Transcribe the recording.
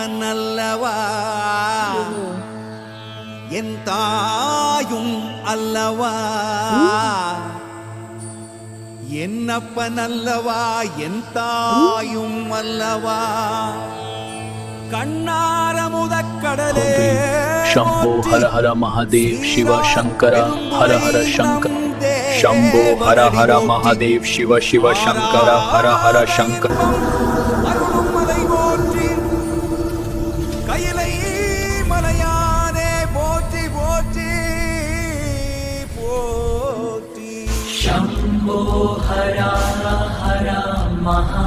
என்னப்பனல்லவா என் தாயும் அல்லவா என்னப்பனல்லவா என் தாயும் அல்லவா கண்ணார முதக்கடலே शंभो हर हर महादेव शिव शंकर हर हर शंकर शंभो हर हर महादेव शिव शिव शंकर हर हर शंकर அருள்மலை போற்றி கையிலை மலையானே போற்றி போற்றி போற்றி शंभो हर हर महा